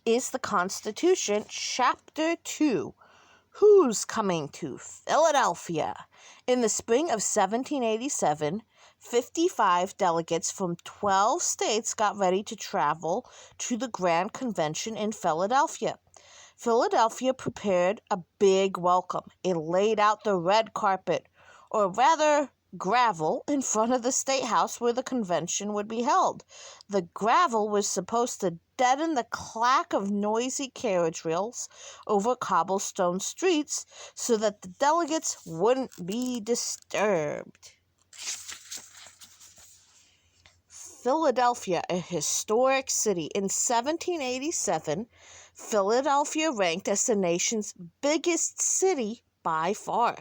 is the Constitution, Chapter 2. Who's coming to Philadelphia? In the spring of 1787, 55 delegates from 12 states got ready to travel to the Grand Convention in Philadelphia. Philadelphia prepared a big welcome. It laid out the red carpet, or rather gravel, in front of the State House where the convention would be held. The gravel was supposed to deaden the clack of noisy carriage wheels over cobblestone streets so that the delegates wouldn't be disturbed. Philadelphia, a historic city. In 1787, Philadelphia ranked as the nation's biggest city by far.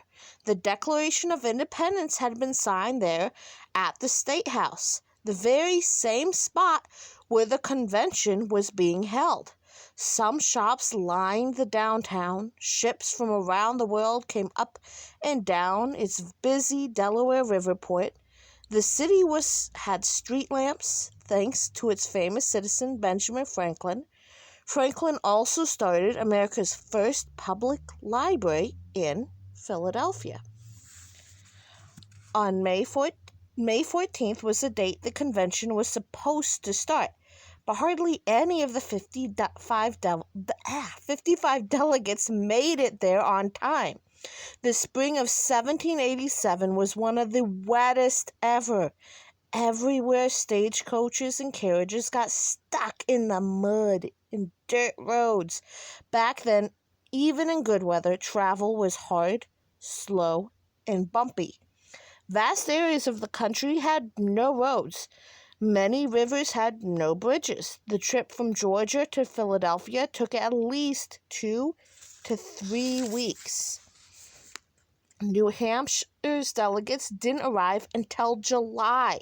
The Declaration of Independence had been signed there at the State House, the very same spot where the convention was being held. Some shops lined the downtown. Ships from around the world came up and down its busy Delaware River port. The city had street lamps, thanks to its famous citizen, Benjamin Franklin. Franklin also started America's first public library in Philadelphia. On May 14th was the date the convention was supposed to start, but hardly any of the 55 delegates made it there on time. The spring of 1787 was one of the wettest ever. Everywhere stagecoaches and carriages got stuck in the mud and dirt roads. Back then, even in good weather, travel was hard, slow, and bumpy. Vast areas of the country had no roads. Many rivers had no bridges. The trip from Georgia to Philadelphia took at least 2 to 3 weeks. New Hampshire's delegates didn't arrive until July,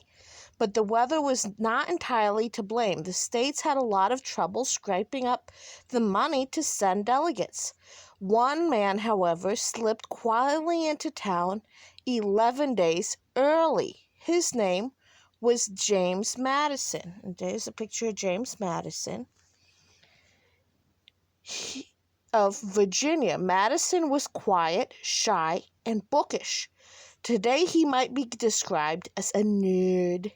but the weather was not entirely to blame. The states had a lot of trouble scraping up the money to send delegates. One man, however, slipped quietly into town 11 days early. His name was James Madison. And there's a picture of James Madison of Virginia. Madison was quiet, shy, and bookish. Today he might be described as a nerd.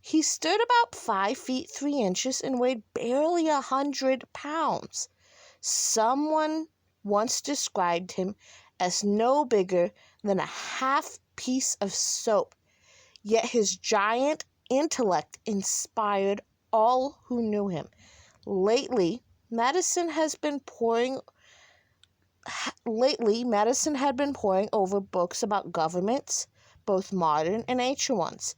He stood about 5 feet 3 inches and weighed barely 100 pounds. Someone once described him as no bigger than a half piece of soap. Yet his giant intellect inspired all who knew him. Lately, Madison had been poring over books about governments, both modern and ancient ones,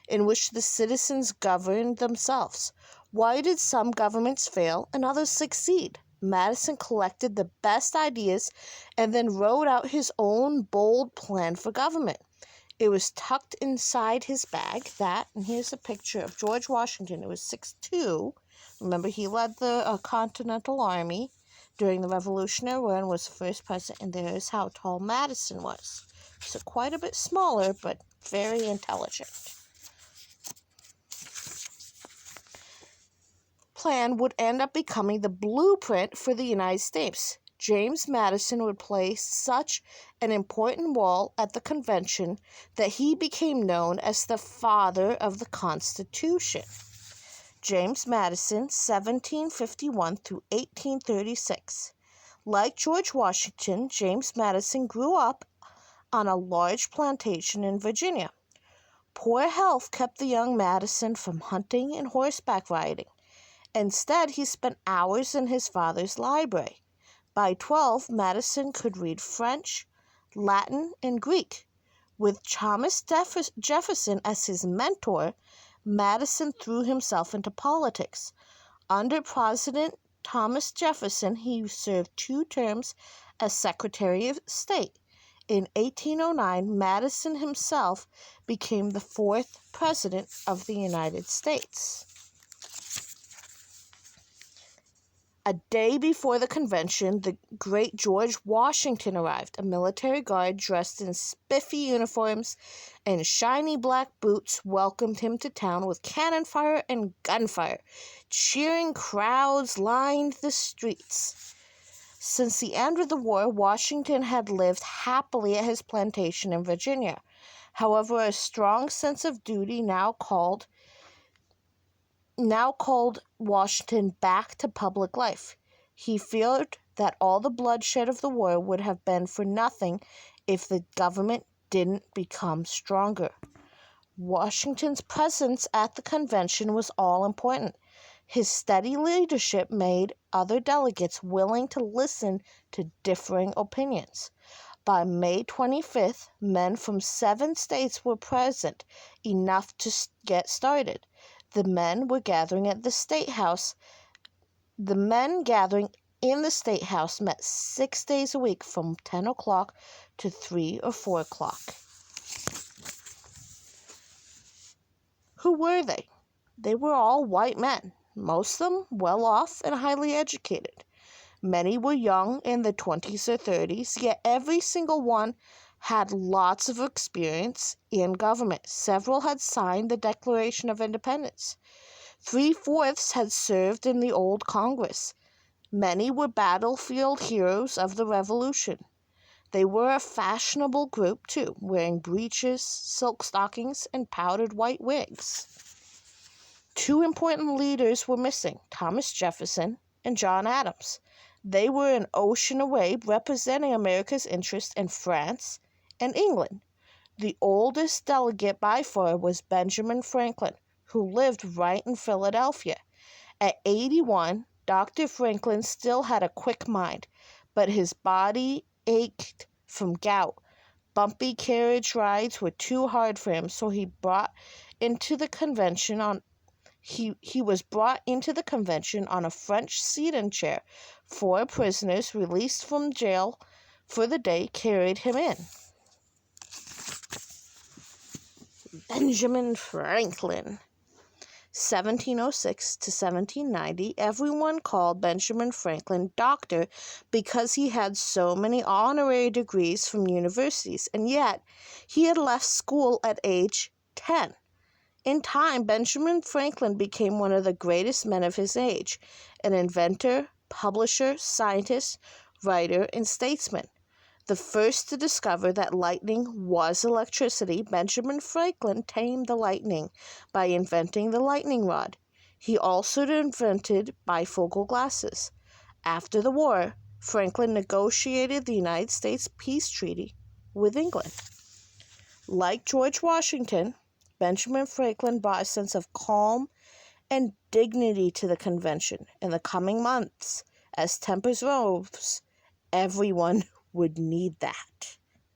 in which the citizens governed themselves. Why did some governments fail and others succeed? Madison collected the best ideas and then wrote out his own bold plan for government. It was tucked inside his bag. And here's a picture of George Washington. It was 6'2". Remember, he led the Continental Army during the Revolutionary War and was the first president. And there's how tall Madison was. So quite a bit smaller, but very intelligent. Plan would end up becoming the blueprint for the United States. James Madison would play such an important role at the convention that he became known as the father of the Constitution. James Madison, 1751 through 1836. Like George Washington, James Madison grew up on a large plantation in Virginia. Poor health kept the young Madison from hunting and horseback riding. Instead, he spent hours in his father's library. By 12, Madison could read French, Latin, and Greek. With Thomas Jefferson as his mentor, Madison threw himself into politics. Under President Thomas Jefferson, he served 2 terms as Secretary of State. In 1809, Madison himself became the 4th President of the United States. A day before the convention, the great George Washington arrived. A military guard dressed in spiffy uniforms and shiny black boots welcomed him to town with cannon fire and gunfire. Cheering crowds lined the streets. Since the end of the war, Washington had lived happily at his plantation in Virginia. However, a strong sense of duty now called Washington back to public life. He feared that all the bloodshed of the war would have been for nothing if the government didn't become stronger. Washington's presence at the convention was all important. His steady leadership made other delegates willing to listen to differing opinions. By May 25th, men from 7 states were present, enough to get started. The men gathering in the State House met 6 days a week from 10 o'clock to 3 or 4 o'clock. Who were they? They were all white men, most of them well off and highly educated. Many were young, in their 20s or 30s, yet every single one had lots of experience in government. Several had signed the Declaration of Independence. 3/4 had served in the old Congress. Many were battlefield heroes of the Revolution. They were a fashionable group, too, wearing breeches, silk stockings, and powdered white wigs. 2 important leaders were missing, Thomas Jefferson and John Adams. They were an ocean away, representing America's interest in France and England. The oldest delegate by far was Benjamin Franklin, who lived right in Philadelphia. At 81, Dr. Franklin still had a quick mind, but his body ached from gout. Bumpy carriage rides were too hard for him, so he was brought into the convention on a French sedan chair. 4 prisoners released from jail for the day carried him in. Benjamin Franklin. 1706 to 1790, everyone called Benjamin Franklin Doctor because he had so many honorary degrees from universities, and yet he had left school at age 10. In time, Benjamin Franklin became one of the greatest men of his age, an inventor, publisher, scientist, writer, and statesman. The first to discover that lightning was electricity, Benjamin Franklin tamed the lightning by inventing the lightning rod. He also invented bifocal glasses. After the war, Franklin negotiated the United States peace treaty with England. Like George Washington, Benjamin Franklin brought a sense of calm and dignity to the convention. In the coming months, as tempers rose, everyone would need that.